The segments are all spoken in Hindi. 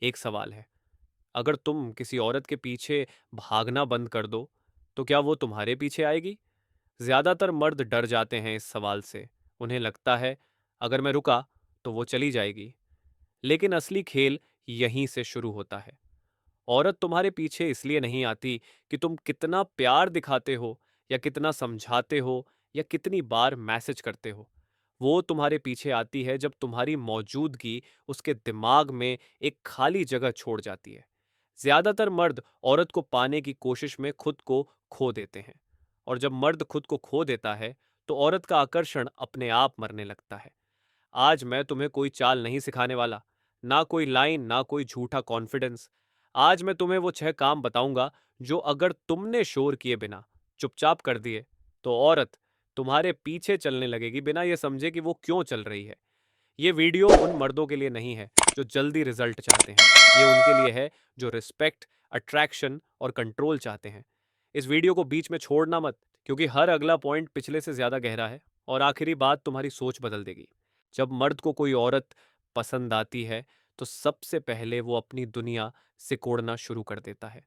एक सवाल है, अगर तुम किसी औरत के पीछे भागना बंद कर दो, तो क्या वो तुम्हारे पीछे आएगी? ज्यादातर मर्द डर जाते हैं इस सवाल से। उन्हें लगता है, अगर मैं रुका तो वो चली जाएगी। लेकिन असली खेल यहीं से शुरू होता है। औरत तुम्हारे पीछे इसलिए नहीं आती कि तुम कितना प्यार दिखाते हो, या कितना समझाते हो, या कितनी बार मैसेज करते हो। वो तुम्हारे पीछे आती है जब तुम्हारी मौजूदगी उसके दिमाग में एक खाली जगह छोड़ जाती है। ज्यादातर मर्द औरत को पाने की कोशिश में खुद को खो देते हैं, और जब मर्द खुद को खो देता है तो औरत का आकर्षण अपने आप मरने लगता है। आज मैं तुम्हें कोई चाल नहीं सिखाने वाला, ना कोई लाइन, ना कोई झूठा कॉन्फिडेंस। आज मैं तुम्हें वो 6 काम बताऊंगा जो अगर तुमने शोर किए बिना चुपचाप कर दिए, तो औरत तुम्हारे पीछे चलने लगेगी बिना ये समझे कि वो क्यों चल रही है। ये वीडियो उन मर्दों के लिए नहीं है जो जल्दी रिजल्ट चाहते हैं। ये उनके लिए है जो रिस्पेक्ट, अट्रैक्शन और कंट्रोल चाहते हैं। इस वीडियो को बीच में छोड़ना मत, क्योंकि हर अगला पॉइंट पिछले से ज्यादा गहरा है, और आखिरी बात तुम्हारी सोच बदल देगी। जब मर्द को कोई औरत पसंद आती है, तो सबसे पहले वो अपनी दुनिया सिकोड़ना शुरू कर देता है।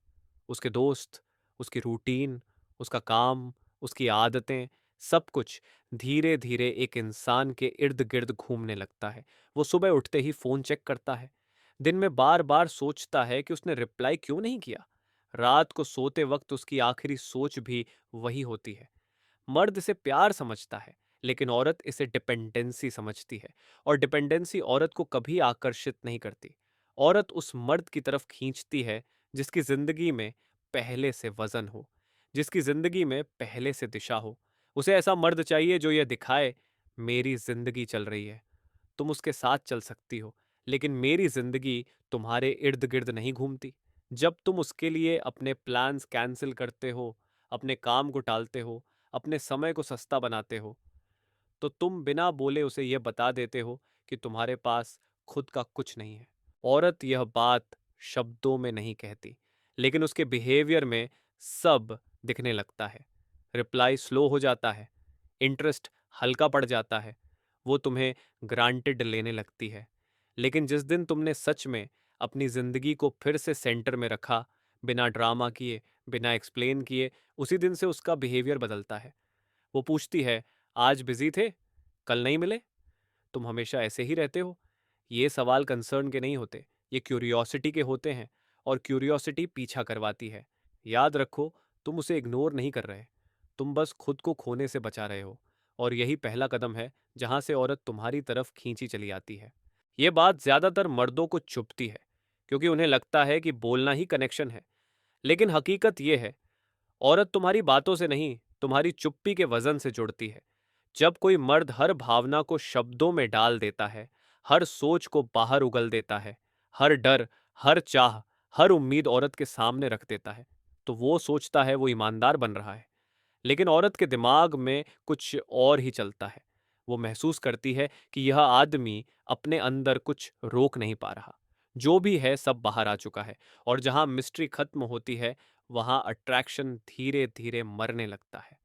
उसके दोस्त, उसकी रूटीन, उसका काम, उसकी आदतें, सब कुछ धीरे धीरे एक इंसान के इर्द गिर्द घूमने लगता है। वो सुबह उठते ही फोन चेक करता है, दिन में बार बार सोचता है कि उसने रिप्लाई क्यों नहीं किया। रात को सोते वक्त उसकी आखिरी सोच भी वही होती है। मर्द इसे प्यार समझता है, लेकिन औरत इसे डिपेंडेंसी समझती है। और डिपेंडेंसी औरत को कभी आकर्षित नहीं करती। औरत उस मर्द की तरफ खींचती है जिसकी जिंदगी में पहले से वजन हो, जिसकी जिंदगी में पहले से दिशा हो। उसे ऐसा मर्द चाहिए जो यह दिखाए, मेरी जिंदगी चल रही है, तुम उसके साथ चल सकती हो, लेकिन मेरी जिंदगी तुम्हारे इर्द गिर्द नहीं घूमती। जब तुम उसके लिए अपने प्लान्स कैंसिल करते हो, अपने काम को टालते हो, अपने समय को सस्ता बनाते हो, तो तुम बिना बोले उसे यह बता देते हो कि तुम्हारे पास खुद का कुछ नहीं है। औरत यह बात शब्दों में नहीं कहती, लेकिन उसके बिहेवियर में सब दिखने लगता है। रिप्लाई स्लो हो जाता है, इंटरेस्ट हल्का पड़ जाता है, वो तुम्हें ग्रांटेड लेने लगती है। लेकिन जिस दिन तुमने सच में अपनी जिंदगी को फिर से सेंटर में रखा, बिना ड्रामा किए, बिना एक्सप्लेन किए, उसी दिन से उसका बिहेवियर बदलता है। वो पूछती है, आज बिजी थे, कल नहीं मिले, तुम हमेशा ऐसे ही रहते हो? ये सवाल कंसर्न के नहीं होते, ये क्यूरियोसिटी के होते हैं। और क्यूरियोसिटी पीछा करवाती है। याद रखो, तुम उसे इग्नोर नहीं कर रहे, तुम बस खुद को खोने से बचा रहे हो। और यही पहला कदम है जहां से औरत तुम्हारी तरफ खींची चली आती है। ये बात ज्यादातर मर्दों को चुभती है, क्योंकि उन्हें लगता है कि बोलना ही कनेक्शन है। लेकिन हकीकत यह है, औरत तुम्हारी बातों से नहीं, तुम्हारी चुप्पी के वजन से जुड़ती है। जब कोई मर्द हर भावना को शब्दों में डाल देता है, हर सोच को बाहर उगल देता है, हर डर, हर चाह, हर उम्मीद औरत के सामने रख देता है, तो वो सोचता है वो ईमानदार बन रहा है। लेकिन औरत के दिमाग में कुछ और ही चलता है। वो महसूस करती है कि यह आदमी अपने अंदर कुछ रोक नहीं पा रहा। जो भी है सब बाहर आ चुका है, और जहां मिस्ट्री खत्म होती है, वहां अट्रैक्शन धीरे धीरे मरने लगता है।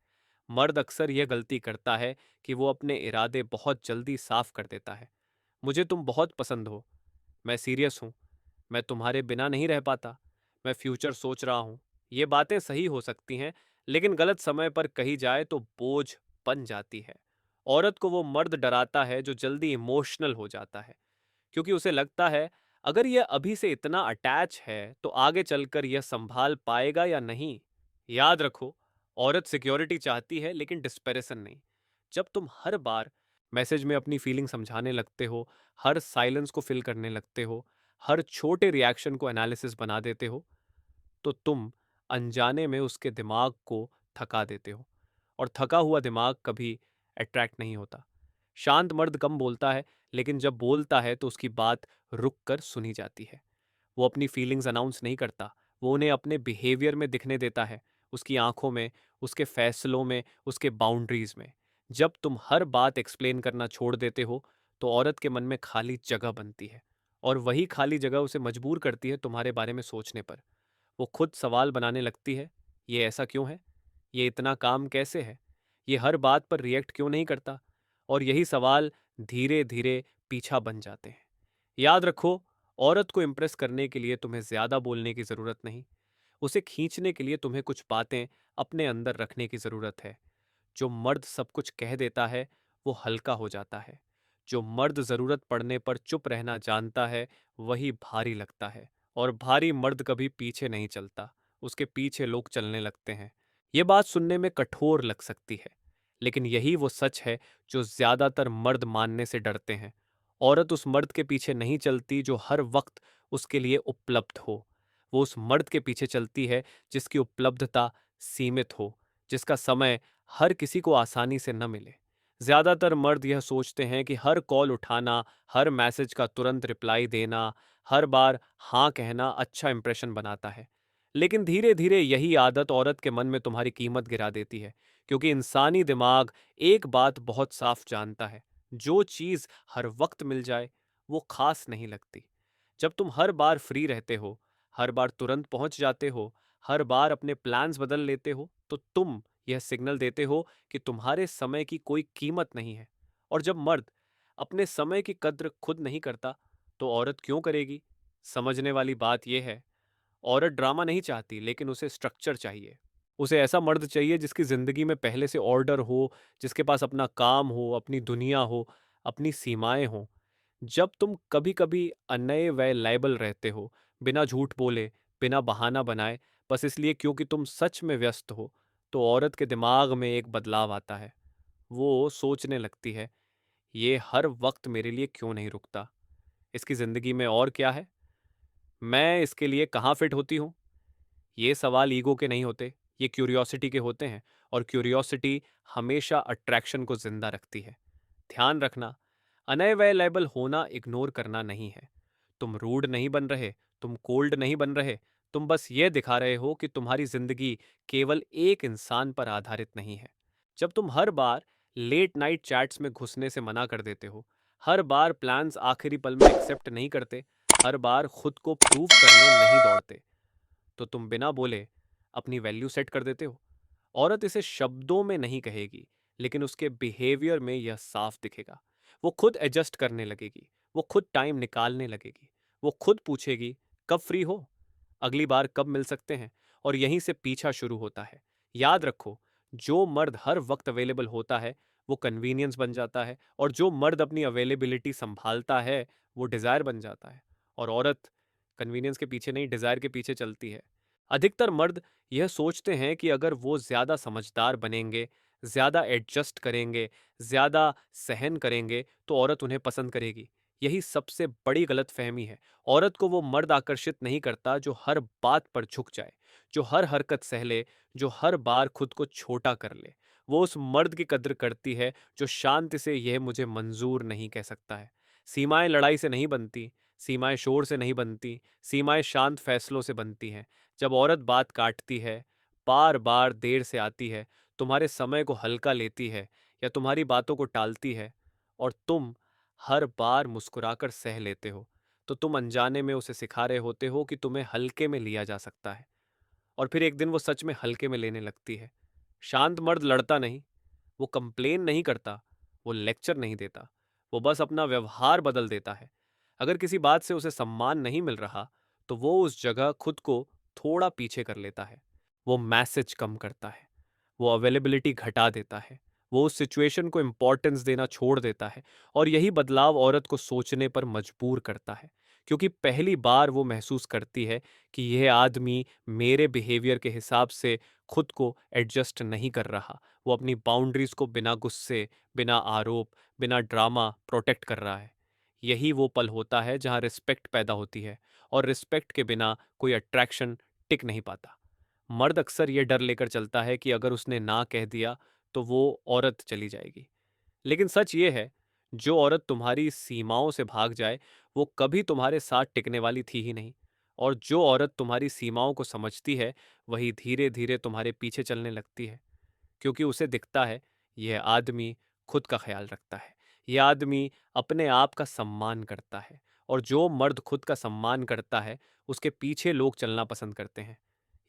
मर्द अक्सर यह गलती करता है कि वो अपने इरादे बहुत जल्दी साफ कर देता है। मुझे तुम बहुत पसंद हो, मैं सीरियस हूं, मैं तुम्हारे बिना नहीं रह पाता, मैं फ्यूचर सोच रहा हूं। ये बातें सही हो सकती हैं, लेकिन गलत समय पर कही जाए तो बोझ बन जाती है। औरत को वो मर्द डराता है जो जल्दी इमोशनल हो जाता है, क्योंकि उसे लगता है, अगर यह अभी से इतना अटैच है तो आगे चलकर यह संभाल पाएगा या नहीं। याद रखो, औरत सिक्योरिटी चाहती है, लेकिन डिस्पेरेशन नहीं। जब तुम हर बार मैसेज में अपनी फीलिंग समझाने लगते हो, हर साइलेंस को फिल करने लगते हो, हर छोटे रिएक्शन को एनालिसिस बना देते हो, तो तुम अनजाने में उसके दिमाग को थका देते हो। और थका हुआ दिमाग कभी अट्रैक्ट नहीं होता। शांत मर्द कम बोलता है, लेकिन जब बोलता है तो उसकी बात रुक कर सुनी जाती है। वो अपनी फीलिंग्स अनाउंस नहीं करता, वो उन्हें अपने बिहेवियर में दिखने देता है, उसकी आंखों में, उसके फैसलों में, उसके बाउंड्रीज में। जब तुम हर बात एक्सप्लेन करना छोड़ देते हो, तो औरत के मन में खाली जगह बनती है, और वही खाली जगह उसे मजबूर करती है तुम्हारे बारे में सोचने पर। वो खुद सवाल बनाने लगती है, ये ऐसा क्यों है, ये इतना काम कैसे है, ये हर बात पर रिएक्ट क्यों नहीं करता। और यही सवाल धीरे धीरे पीछा बन जाते हैं। याद रखो, औरत को इम्प्रेस करने के लिए तुम्हें ज्यादा बोलने की जरूरत नहीं, उसे खींचने के लिए तुम्हें कुछ बातें अपने अंदर रखने की जरूरत है। जो मर्द सब कुछ कह देता है वो हल्का हो जाता है। जो मर्द जरूरत पड़ने पर चुप रहना जानता है वही भारी लगता है। और भारी मर्द कभी पीछे नहीं चलता, उसके पीछे लोग चलने लगते हैं। ये बात सुनने में कठोर लग सकती है, लेकिन यही वो सच है जो ज्यादातर मर्द मानने से डरते हैं। औरत उस मर्द के पीछे नहीं चलती जो हर वक्त उसके लिए उपलब्ध हो। वो उस मर्द के पीछे चलती है जिसकी उपलब्धता सीमित हो, जिसका समय हर किसी को आसानी से न मिले। ज्यादातर मर्द यह सोचते हैं कि हर कॉल उठाना, हर मैसेज का तुरंत रिप्लाई देना, हर बार हाँ कहना अच्छा इंप्रेशन बनाता है। लेकिन धीरे धीरे यही आदत औरत के मन में तुम्हारी कीमत गिरा देती है, क्योंकि इंसानी दिमाग एक बात बहुत साफ जानता है, जो चीज हर वक्त मिल जाए वो खास नहीं लगती। जब तुम हर बार फ्री रहते हो, हर बार तुरंत पहुंच जाते हो, हर बार अपने प्लान्स बदल लेते हो, तो तुम यह सिग्नल देते हो कि तुम्हारे समय की कोई कीमत नहीं है। और जब मर्द अपने समय की कद्र खुद नहीं करता, तो औरत क्यों करेगी? समझने वाली बात यह है, औरत ड्रामा नहीं चाहती, लेकिन उसे स्ट्रक्चर चाहिए। उसे ऐसा मर्द चाहिए जिसकी जिंदगी में पहले से ऑर्डर हो, जिसके पास अपना काम हो, अपनी दुनिया हो, अपनी सीमाएं हो। जब तुम कभी कभी अनय व लायबल रहते हो, बिना झूठ बोले, बिना बहाना बनाए, बस इसलिए क्योंकि तुम सच में व्यस्त हो, तो औरत के दिमाग में एक बदलाव आता है। वो सोचने लगती है, ये हर वक्त मेरे लिए क्यों नहीं रुकता? इसकी जिंदगी में और क्या है? मैं इसके लिए कहाँ फिट होती हूँ? ये सवाल ईगो के नहीं होते, ये क्यूरियोसिटी के होते हैं। और क्यूरियोसिटी हमेशा अट्रैक्शन को जिंदा रखती है। ध्यान रखना, अनअवेलेबल होना इग्नोर करना नहीं है। तुम रूड नहीं बन रहे, तुम कोल्ड नहीं बन रहे, तुम बस ये दिखा रहे हो कि तुम्हारी जिंदगी केवल एक इंसान पर आधारित नहीं है। जब तुम हर बार लेट नाइट चैट्स में घुसने से मना कर देते हो, हर बार प्लान्स आखिरी पल में एक्सेप्ट नहीं करते, हर बार खुद को प्रूव करने नहीं दौड़ते, तो तुम बिना बोले अपनी वैल्यू सेट कर देते हो। औरत इसे शब्दों में नहीं कहेगी, लेकिन उसके बिहेवियर में यह साफ दिखेगा। वो खुद एडजस्ट करने लगेगी, वो खुद टाइम निकालने लगेगी, वो खुद पूछेगी, कब फ्री हो, अगली बार कब मिल सकते हैं। और यहीं से पीछा शुरू होता है। याद रखो, जो मर्द हर वक्त अवेलेबल होता है वो कन्वीनियंस बन जाता है, और जो मर्द अपनी अवेलेबिलिटी संभालता है वो डिजायर बन जाता है। और औरत कन्वीनियंस के पीछे नहीं, डिजायर के पीछे चलती है। अधिकतर मर्द यह सोचते हैं कि अगर वो ज्यादा समझदार बनेंगे, ज्यादा एडजस्ट करेंगे, ज्यादा सहन करेंगे, तो औरत उन्हें पसंद करेगी। यही सबसे बड़ी गलतफहमी है। औरत को वो मर्द आकर्षित नहीं करता जो हर बात पर झुक जाए, जो हर हरकत सह ले, जो हर बार खुद को छोटा कर ले। वो उस मर्द की कद्र करती है जो शांति से यह मुझे मंजूर नहीं कह सकता है। सीमाएं लड़ाई से नहीं बनती, सीमाएं शोर से नहीं बनती, सीमाएं शांत फैसलों से बनती हैं। जब औरत बात काटती है, बार बार देर से आती है, तुम्हारे समय को हल्का लेती है, या तुम्हारी बातों को टालती है, और तुम हर बार मुस्कुराकर सह लेते हो, तो तुम अनजाने में उसे सिखा रहे होते हो कि तुम्हें हल्के में लिया जा सकता है। और फिर एक दिन वो सच में हल्के में लेने लगती है। शांत मर्द लड़ता नहीं, वो कंप्लेन नहीं करता, वो लेक्चर नहीं देता, वो बस अपना व्यवहार बदल देता है। अगर किसी बात से उसे सम्मान नहीं मिल रहा, तो वो उस जगह खुद को थोड़ा पीछे कर लेता है। वो मैसेज कम करता है, वो अवेलेबिलिटी घटा देता है, वो उस सिचुएशन को इंपॉर्टेंस देना छोड़ देता है। और यही बदलाव औरत को सोचने पर मजबूर करता है, क्योंकि पहली बार वो महसूस करती है कि यह आदमी मेरे बिहेवियर के हिसाब से खुद को एडजस्ट नहीं कर रहा। वो अपनी बाउंड्रीज को बिना गुस्से, बिना आरोप, बिना ड्रामा प्रोटेक्ट कर रहा है। यही वो पल होता है जहां रिस्पेक्ट पैदा होती है, और रिस्पेक्ट के बिना कोई अट्रैक्शन टिक नहीं पाता। मर्द अक्सर ये डर लेकर चलता है कि अगर उसने ना कह दिया तो वो औरत चली जाएगी। लेकिन सच ये है, जो औरत तुम्हारी सीमाओं से भाग जाए वो कभी तुम्हारे साथ टिकने वाली थी ही नहीं। और जो औरत तुम्हारी सीमाओं को समझती है वही धीरे धीरे तुम्हारे पीछे चलने लगती है, क्योंकि उसे दिखता है यह आदमी खुद का ख्याल रखता है, यह आदमी अपने आप का सम्मान करता है। और जो मर्द खुद का सम्मान करता है उसके पीछे लोग चलना पसंद करते हैं।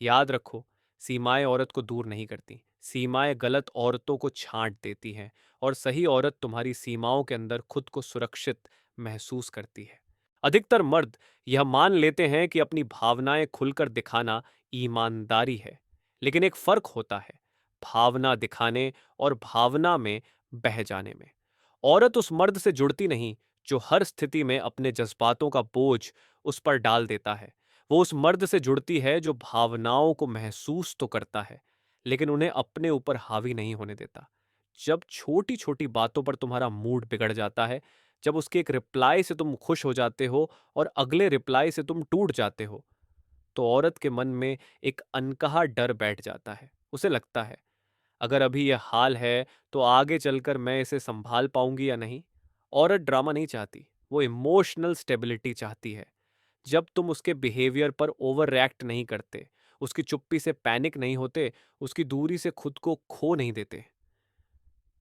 याद रखो, सीमाएं औरत को दूर नहीं करती, सीमाएं गलत औरतों को छांट देती हैं। और सही औरत तुम्हारी सीमाओं के अंदर खुद को सुरक्षित महसूस करती है। अधिकतर मर्द यह मान लेते हैं कि अपनी भावनाएं खुलकर दिखाना ईमानदारी है, लेकिन एक फर्क होता है भावना दिखाने और भावना में बह जाने में। औरत उस मर्द से जुड़ती नहीं जो हर स्थिति में अपने जज्बातों का बोझ उस पर डाल देता है। वो उस मर्द से जुड़ती है जो भावनाओं को महसूस तो करता है, लेकिन उन्हें अपने ऊपर हावी नहीं होने देता। जब छोटी छोटी बातों पर तुम्हारा मूड बिगड़ जाता है, जब उसके एक रिप्लाई से तुम खुश हो जाते हो और अगले रिप्लाई से तुम टूट जाते हो, तो औरत के मन में एक अनकहा डर बैठ जाता है। उसे लगता है, अगर अभी यह हाल है तो आगे चलकर मैं इसे संभाल पाऊंगी या नहीं। औरत ड्रामा नहीं चाहती, वो इमोशनल स्टेबिलिटी चाहती है। जब तुम उसके बिहेवियर पर ओवर रिएक्ट नहीं करते, उसकी चुप्पी से पैनिक नहीं होते, उसकी दूरी से खुद को खो नहीं देते,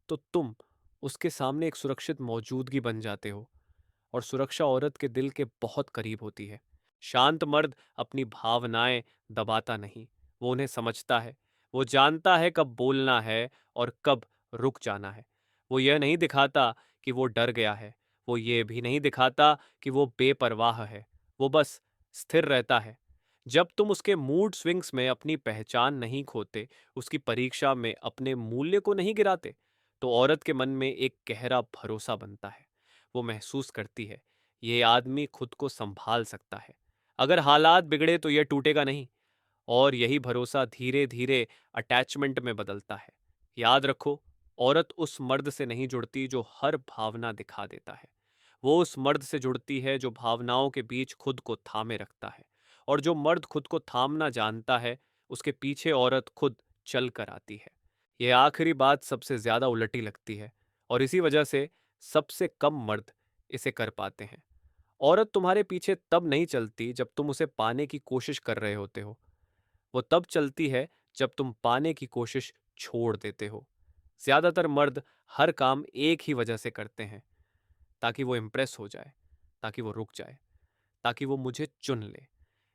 तो तुम उसके सामने एक सुरक्षित मौजूदगी बन जाते हो। और सुरक्षा औरत के दिल के बहुत करीब होती है। शांत मर्द अपनी भावनाएं दबाता नहीं, वो उन्हें समझता है। वो जानता है कब बोलना है और कब रुक जाना है। वो यह नहीं दिखाता कि वो डर गया है, वो ये भी नहीं दिखाता कि वो बेपरवाह है। वो बस स्थिर रहता है। जब तुम उसके मूड स्विंग्स में अपनी पहचान नहीं खोते, उसकी परीक्षा में अपने मूल्य को नहीं गिराते, तो औरत के मन में एक गहरा भरोसा बनता है। वो महसूस करती है, ये आदमी खुद को संभाल सकता है। अगर हालात बिगड़े तो यह टूटेगा नहीं। और यही भरोसा धीरे धीरे अटैचमेंट में बदलता है। याद रखो, औरत उस मर्द से नहीं जुड़ती जो हर भावना दिखा देता है। वो उस मर्द से जुड़ती है जो भावनाओं के बीच खुद को थामे रखता है। और जो मर्द खुद को थामना जानता है, उसके पीछे औरत खुद चल कर आती है। यह आखिरी बात सबसे ज्यादा उलटी लगती है, और इसी वजह से सबसे कम मर्द इसे कर पाते हैं। औरत तुम्हारे पीछे तब नहीं चलती जब तुम उसे पाने की कोशिश कर रहे होते हो। वो तब चलती है जब तुम पाने की कोशिश छोड़ देते हो। ज्यादातर मर्द हर काम एक ही वजह से करते हैं, ताकि वो इम्प्रेस हो जाए, ताकि वो रुक जाए, ताकि वो मुझे चुन ले।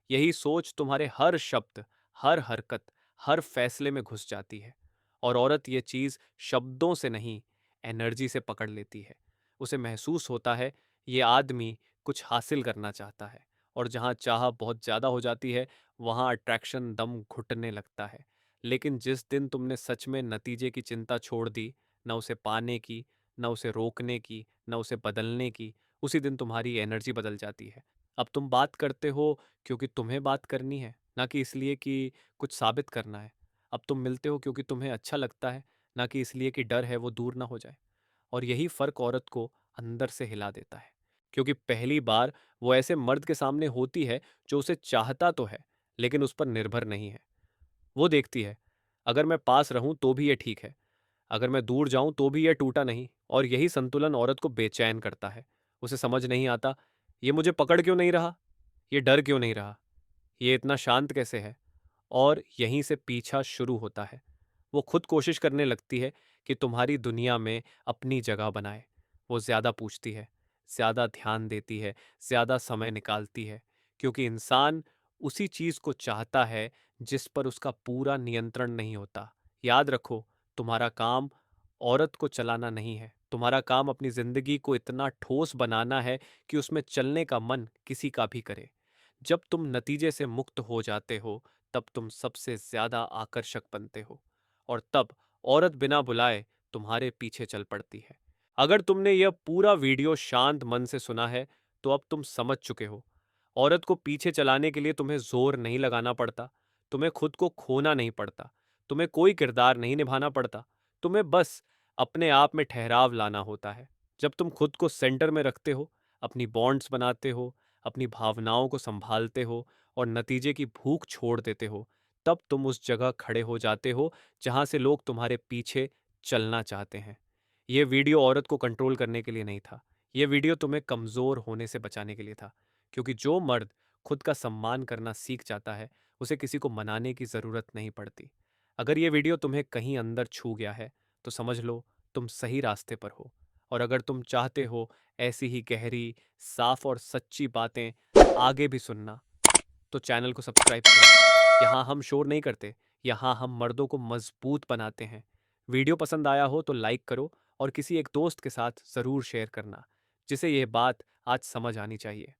यही सोच तुम्हारे हर शब्द, हर हरकत, हर फैसले में घुस जाती है। और औरत ये चीज शब्दों से नहीं, एनर्जी से पकड़ लेती है। उसे महसूस होता है, ये आदमी कुछ हासिल करना चाहता है। और जहां चाह बहुत ज्यादा हो जाती है, वहां अट्रैक्शन दम घुटने लगता है। लेकिन जिस दिन तुमने सच में नतीजे की चिंता छोड़ दी, न उसे पाने की, न उसे रोकने की, न उसे बदलने की, उसी दिन तुम्हारी एनर्जी बदल जाती है। अब तुम बात करते हो क्योंकि तुम्हें बात करनी है, ना कि इसलिए कि कुछ साबित करना है। अब तुम मिलते हो क्योंकि तुम्हें अच्छा लगता है, ना कि इसलिए कि डर है वो दूर ना हो जाए। और यही फर्क औरत को अंदर से हिला देता है, क्योंकि पहली बार वो ऐसे मर्द के सामने होती है जो उसे चाहता तो है, लेकिन उस पर निर्भर नहीं है। वो देखती है, अगर मैं पास रहूं तो भी ये ठीक है, अगर मैं दूर जाऊं तो भी ये टूटा नहीं। और यही संतुलन औरत को बेचैन करता है। उसे समझ नहीं आता, ये मुझे पकड़ क्यों नहीं रहा, ये डर क्यों नहीं रहा, ये इतना शांत कैसे है। और यहीं से पीछा शुरू होता है। वो खुद कोशिश करने लगती है कि तुम्हारी दुनिया में अपनी जगह बनाए। वो ज्यादा पूछती है, ज्यादा ध्यान देती है, ज्यादा समय निकालती है, क्योंकि इंसान उसी चीज को चाहता है जिस पर उसका पूरा नियंत्रण नहीं होता। याद रखो, तुम्हारा काम औरत को चलाना नहीं है, तुम्हारा काम अपनी जिंदगी को इतना ठोस बनाना है कि उसमें चलने का मन किसी का भी करे। जब तुम नतीजे से मुक्त हो जाते हो, तब तुम सबसे ज्यादा आकर्षक बनते हो। और तब औरत बिना बुलाए तुम्हारे पीछे चल पड़ती है। अगर तुमने यह पूरा वीडियो शांत मन से सुना है, तो अब तुम समझ चुके हो, औरत को पीछे चलाने के लिए तुम्हें जोर नहीं लगाना पड़ता, तुम्हें खुद को खोना नहीं पड़ता, तुम्हें कोई किरदार नहीं निभाना पड़ता। तुम्हें बस अपने आप में ठहराव लाना होता है। जब तुम खुद को सेंटर में रखते हो, अपनी बॉन्ड्स बनाते हो, अपनी भावनाओं को संभालते हो और नतीजे की भूख छोड़ देते हो, तब तुम उस जगह खड़े हो जाते हो जहां से लोग तुम्हारे पीछे चलना चाहते हैं। यह वीडियो औरत को कंट्रोल करने के लिए नहीं था, यह वीडियो तुम्हें कमजोर होने से बचाने के लिए था। क्योंकि जो मर्द खुद का सम्मान करना सीख जाता है, उसे किसी को मनाने की जरूरत नहीं पड़ती। अगर यह वीडियो तुम्हें कहीं अंदर छू गया है, तो समझ लो तुम सही रास्ते पर हो। और अगर तुम चाहते हो ऐसी ही गहरी, साफ और सच्ची बातें आगे भी सुनना, तो चैनल को सब्सक्राइब करो। यहाँ हम शोर नहीं करते, यहाँ हम मर्दों को मजबूत बनाते हैं। वीडियो पसंद आया हो तो लाइक करो और किसी एक दोस्त के साथ ज़रूर शेयर करना, जिसे यह बात आज समझ आनी चाहिए।